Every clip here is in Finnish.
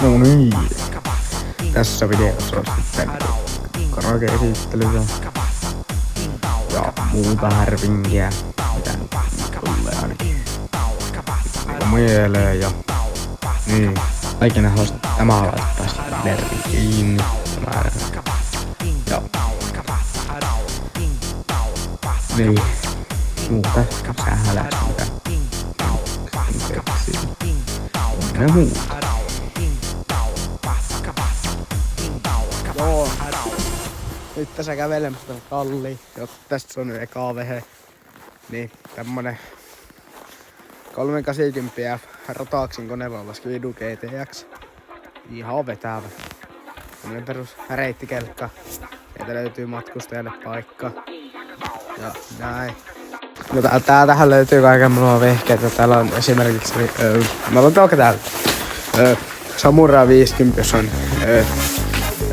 No niin. Tässä videossa on sitten karaoke-esittely ja muuta härvinkiä, mitä nyt tulee ainakin mieleen ja niin. Kaikina haluaisin, että tämä laittaa sitä nervi kiinni. Ja niin. Muuta sähäläis mitä. Ja muuta. Joo. Nyt tässä kävelemässä Kalli. Tästä on nyt eka vehe. Niin tämmönen 380 Rotaxin koneella laski Vidu GTX. Ihan vetävä. Tämmönen perus reittikelkka. Sieltä löytyy matkustajalle paikka. Ja näin. No tähän löytyy kaiken mulla vehkeitä. Täällä on esimerkiksi mä otan vaikka täältä. Samurai 50, jos on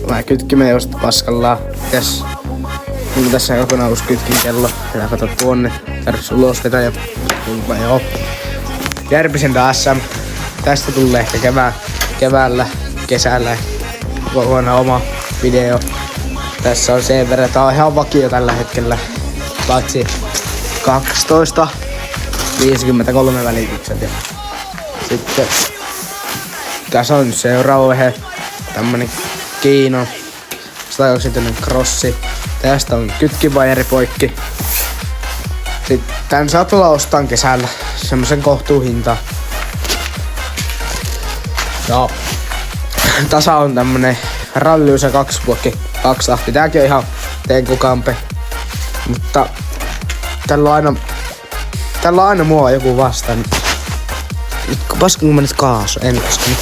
vähän kytkimen just paskalla. Mitäs? Mulla tässä on kokonaan uusi kytkinkello. Pitää katsoa tuonne. Tarvitsis ulosvetä ja joo. Järpisen SM. Tästä tulee ehkä keväällä, kesällä kokonaan oma video. Tässä on sen verran, tää on ihan vakio tällä hetkellä. Paitsi 12:53 välitykset ja sitten tässä on seuraava vehe. Tämmönen Kiino 120 crossi. Tästä on kytkivajeri poikki. Sitten tän saa tulla ostaan kesällä. Semmosen kohtuuhinta. Ja tasa on tämmönen rallyysä 2 blokki 2 tahti. Tääkin on ihan tenkukampe. Mutta tällä on aina mua joku vastaan. Paskanko mä nyt kaasu? En koska nyt.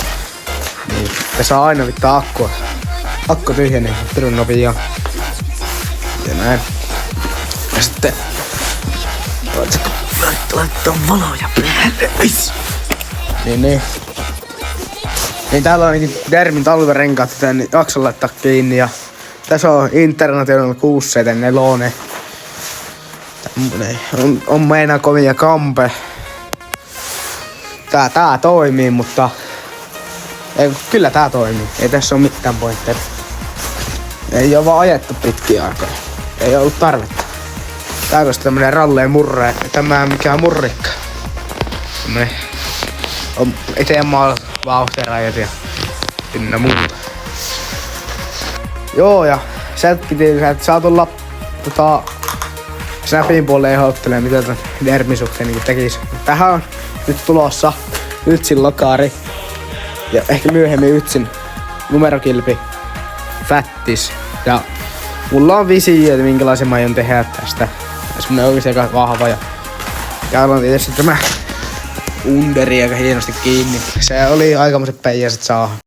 Niin. Tässä on aina vittaa akkua. Akku tyhjenee pirun nopea. Ja näin. Ja sitten laittaa valoja päälle. Niin. Niin täällä on Dermin talvirenkaat, joten jakson laittaa kiinni. Ja tässä on International 674. Tämmönen on meinaa kovia kampe. Tää toimii, mutta kyllä tää toimii. Ei tässä oo mitään pointteja. Ei oo vaan ajettu pitkiä aikoja. Ei ollut tarvetta. Tää on tämmönen ralleen murre. Tämä mikä on murrikka. Tämmönen on eteen maalla vauhtirajat ja ynnä muuta. Joo ja sieltä saa tulla Snapin puolelle ehdottelemaan mitä tän Dermin suhteen niin tekis. Tähän on nyt tulossa Ytsin lokari. Ja ehkä myöhemmin Ytsin numerokilpi Fattis. Ja mulla on visio, että minkälaisen mä aion tehdä tästä. Semmonen oikeesti aika vahva ja on tietysti tämä underi aika hienosti kiinni. Se oli aikamoiset peijäiset saa.